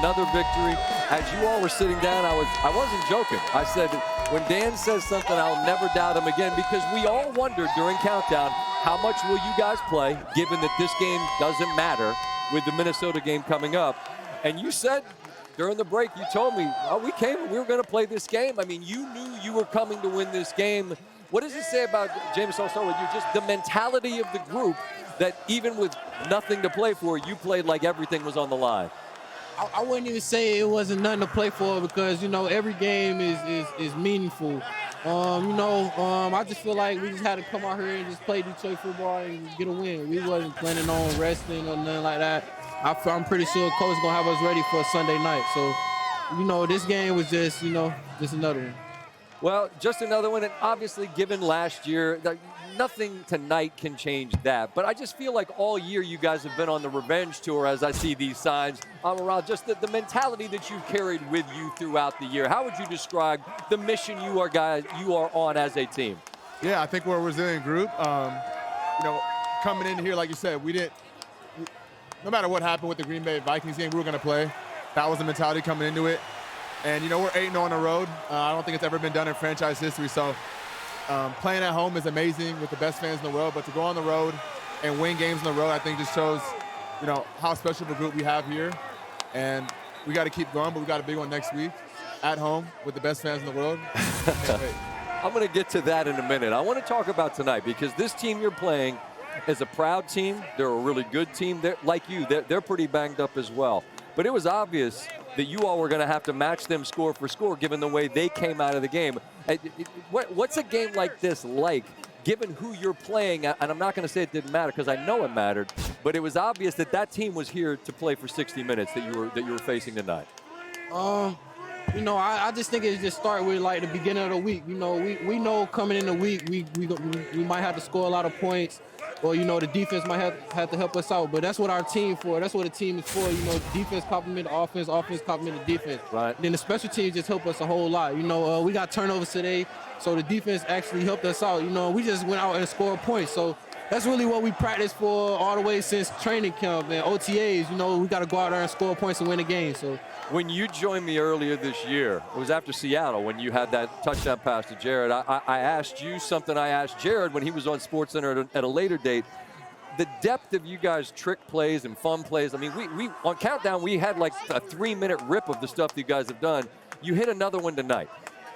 another victory. As you all were sitting down, I wasn't joking. I said, when Dan says something, I'll never doubt him again, because we all wondered during Countdown, how much will you guys play, given that this game doesn't matter with the Minnesota game coming up. And you said during the break, you told me, oh, we were going to play this game. I mean, you knew you were coming to win this game. What does it say about, James, I'll start with you, just the mentality of the group, that even with nothing to play for, you played like everything was on the line? I wouldn't even say it wasn't nothing to play for, because, you know, every game is meaningful. I just feel like we just had to come out here and just play Detroit football and get a win. We wasn't planning on resting or nothing like that. I'm pretty sure Coach is going to have us ready for a Sunday night. So, you know, this game was just, just another one. Well, just another one, and obviously given last year, nothing tonight can change that. But I just feel like all year you guys have been on the revenge tour as I see these signs. Amon-Ra, just the mentality that you've carried with you throughout the year. How would you describe the mission you are on as a team? Yeah, I think we're a resilient group. Coming in here, like you said, no matter what happened with the Green Bay Vikings game, we were going to play. That was the mentality coming into it. And, we're 8-0 on the road. I don't think it's ever been done in franchise history. So playing at home is amazing with the best fans in the world. But to go on the road and win games on the road, I think just shows, how special of a group we have here. And we got to keep going, but we got a big one next week at home with the best fans in the world. I'm going to get to that in a minute. I want to talk about tonight, because this team you're playing is a proud team. They're a really good team. They're pretty banged up as well. But it was obvious that you all were going to have to match them score for score, given the way they came out of the game. What's a game like this like, given who you're playing? And I'm not going to say it didn't matter, because I know it mattered. But it was obvious that team was here to play for 60 minutes that you were facing tonight. I just think it just start with like the beginning of the week. We know coming in the week we might have to score a lot of points, or the defense might have to help us out. But that's what our team for. That's what the team is for. Defense complement the offense, offense complement the defense. Right. Then the special teams just help us a whole lot. We got turnovers today, so the defense actually helped us out. We just went out and scored points. So that's really what we practice for all the way since training camp and OTAs. We got to go out there and score points and win a game. So. When you joined me earlier this year, it was after Seattle when you had that touchdown pass to Jared. I asked you something I asked Jared when he was on SportsCenter at a later date. The depth of you guys' trick plays and fun plays. I mean, we on Countdown, we had like a 3-minute rip of the stuff you guys have done. You hit another one tonight.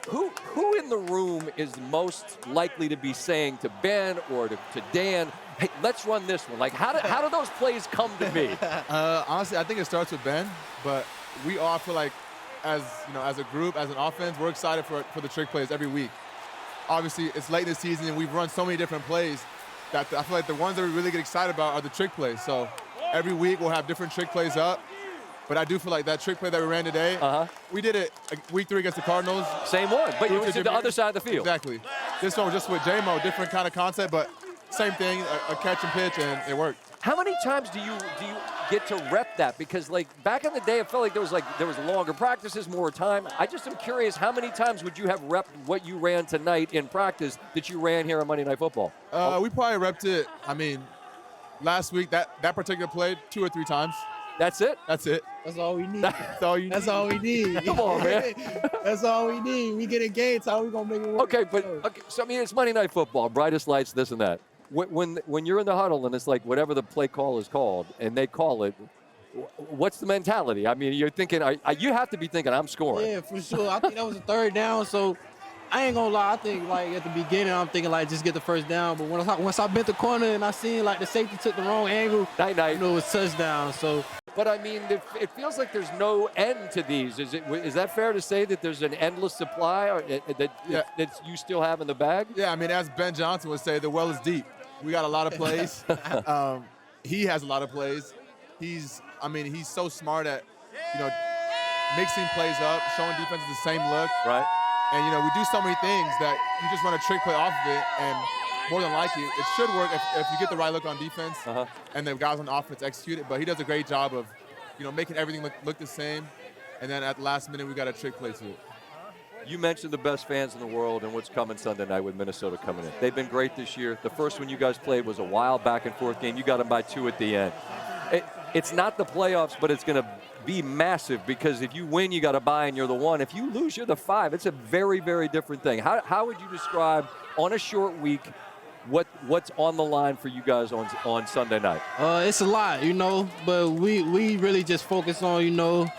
Who in the room is most likely to be saying to Ben or to Dan, hey, let's run this one? Like, how do those plays come to me? Honestly, I think it starts with Ben, but we all feel like, as a group, as an offense, we're excited for the trick plays every week. Obviously, it's late in the season, and we've run so many different plays that I feel like the ones that we really get excited about are the trick plays. So every week we'll have different trick plays up. But I do feel like that trick play that we ran today, we did it week 3 against the Cardinals. Same one, but you were to the other side of the field. Exactly. This one was just with J-Mo, different kind of concept, but same thing, a catch and pitch, and it worked. How many times do you get to rep that? Because like back in the day, it felt like there was longer practices, more time. I just am curious, how many times would you have repped what you ran tonight in practice that you ran here on Monday Night Football? We probably repped it. I mean, last week that particular play 2 or 3 times. That's it? That's it. That's all we need. That's all you need. That's all we need. Come on, man. That's all we need. We get engaged. How we gonna make it work? Okay, so I mean, it's Monday Night Football, brightest lights, this and that. When you're in the huddle and it's like whatever the play call is called and they call it, what's the mentality? I mean, you're thinking, you have to be thinking, I'm scoring. Yeah, for sure. I think that was a 3rd down, so I ain't gonna lie. I think like at the beginning, I'm thinking like just get the 1st down. But once I bent the corner and I seen like the safety took the wrong angle, night. It was touchdown. So. But I mean, it feels like there's no end to these. Is that fair to say that there's an endless supply that you still have in the bag? Yeah, I mean, as Ben Johnson would say, the well is deep. We got a lot of plays. He has a lot of plays. He's so smart at, mixing plays up, showing defenses the same look. Right. And, we do so many things that you just run a trick play off of it, and more than likely, it should work if you get the right look on defense and the guys on offense execute it. But he does a great job of, making everything look the same. And then at the last minute, we got a trick play to it. You mentioned the best fans in the world and what's coming Sunday night with Minnesota coming in. They've been great this year. The first one you guys played was a wild back-and-forth game. You got them by 2 at the end. it's not the playoffs, but it's going to be massive because if you win, you got a bye and you're the 1. If you lose, you're the 5. It's a very, very different thing. How would you describe on a short week what's on the line for you guys on Sunday night? It's a lot, but we really just focus on,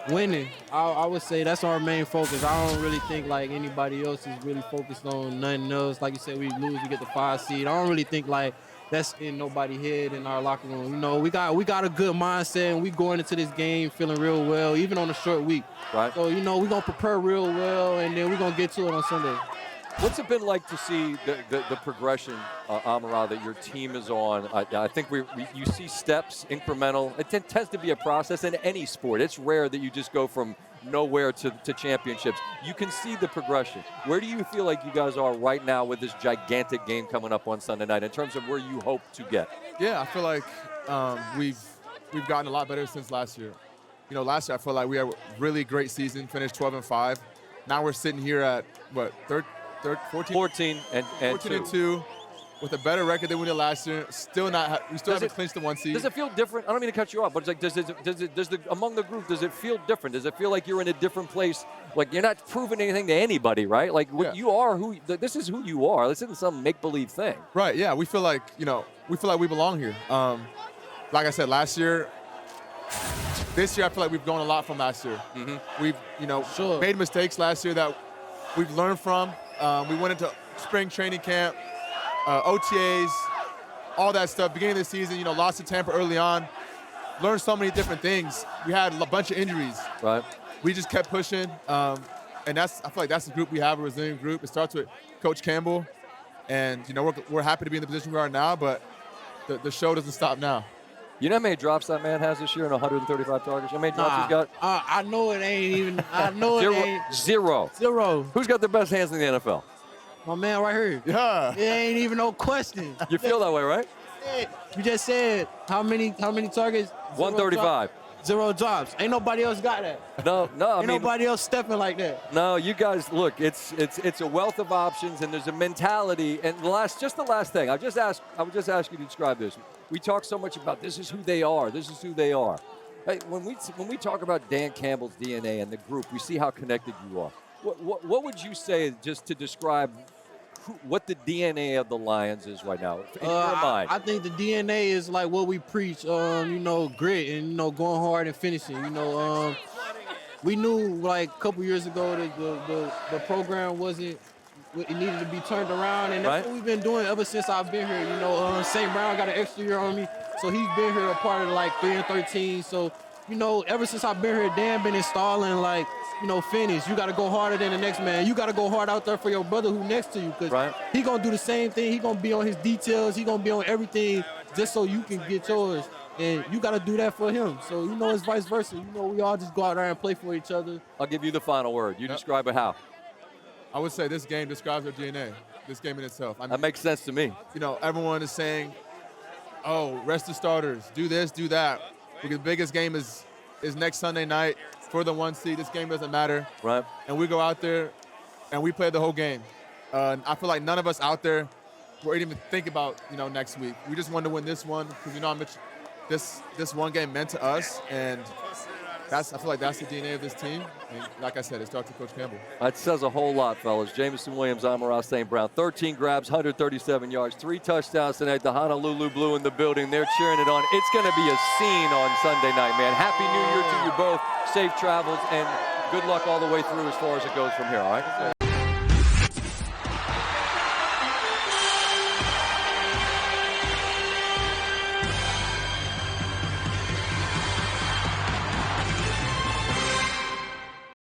winning. I would say that's our main focus. I don't really think like anybody else is really focused on nothing else. Like you said, we lose, we get the 5 seed. I don't really think like that's in nobody's head in our locker room. We got a good mindset, and we going into this game feeling real well, even on a short week. Right. So, we're going to prepare real well, and then we're going to get to it on Sunday. What's it been like to see the progression, Amon-Ra, that your team is on? I think you see steps, incremental. It tends to be a process in any sport. It's rare that you just go from nowhere to championships. You can see the progression. Where do you feel like you guys are right now with this gigantic game coming up on Sunday night in terms of where you hope to get? Yeah, I feel like we've gotten a lot better since last year. Last year I feel like we had a really great season, finished 12-5. Now we're sitting here at, 14 and 2 with a better record than we did last year. We still haven't clinched the 1 seed. Does it feel different? I don't mean to cut you off, but it's like, among the group, does it feel different? Does it feel like you're in a different place? Like you're not proving anything to anybody, right? Like you are this is who you are. This isn't some make-believe thing. Right, yeah. We feel like, we belong here. Like I said, this year I feel like we've grown a lot from last year. Mm-hmm. We've, made mistakes last year that we've learned from. We went into spring training camp, OTAs, all that stuff. Beginning of the season, lost to Tampa early on. Learned so many different things. We had a bunch of injuries. Right. We just kept pushing, and I feel like that's the group we have, a resilient group. It starts with Coach Campbell, and we're happy to be in the position we are now, but the show doesn't stop now. You know how many drops that man has this year in 135 targets? How many drops he's got? I know it ain't even. I know it ain't. Zero. Who's got the best hands in the NFL? My man right here. Yeah. It ain't even no question. You feel that way, right? You just said how many targets? 135. 0 drops. Ain't nobody else got that. No. Ain't nobody else stepping like that. No, you guys, look, it's a wealth of options, and there's a mentality. And the last thing, I would just ask you to describe this. We talk so much about this is who they are. This is who they are. Hey, when we talk about Dan Campbell's DNA and the group, we see how connected you are. What would you say just to describe what the DNA of the Lions is right now in your mind? I think the DNA is like what we preach, grit and, going hard and finishing. We knew like a couple years ago that the program wasn't, it needed to be turned around, and that's what we've been doing ever since I've been here. St. Brown got an extra year on me, so he's been here a part of like 3 and 13. So, ever since I've been here, Dan been installing like, finish. You got to go harder than the next man. You got to go hard out there for your brother who next to you, because he going to do the same thing. He going to be on his details. He going to be on everything just so you can get yours. And you got to do that for him. So, it's vice versa. We all just go out there and play for each other. I'll give you the final word. You describe it how? I would say this game describes our DNA, this game in itself. That makes sense to me. Everyone is saying, rest the starters, do this, do that. Because the biggest game is next Sunday night for the 1 seed. This game doesn't matter. Right. And we go out there and we play the whole game. I feel like none of us out there were even think about, next week. We just wanted to win this one because, this one game meant to us, and I feel like that's the DNA of this team. And like I said, it starts with Coach Campbell. That says a whole lot, fellas. Jameson Williams, Amon-Ra St. Brown, 13 grabs, 137 yards, 3 touchdowns tonight. The Honolulu Blue in the building. They're cheering it on. It's going to be a scene on Sunday night, man. Happy New Year to you both. Safe travels, and good luck all the way through as far as it goes from here, all right?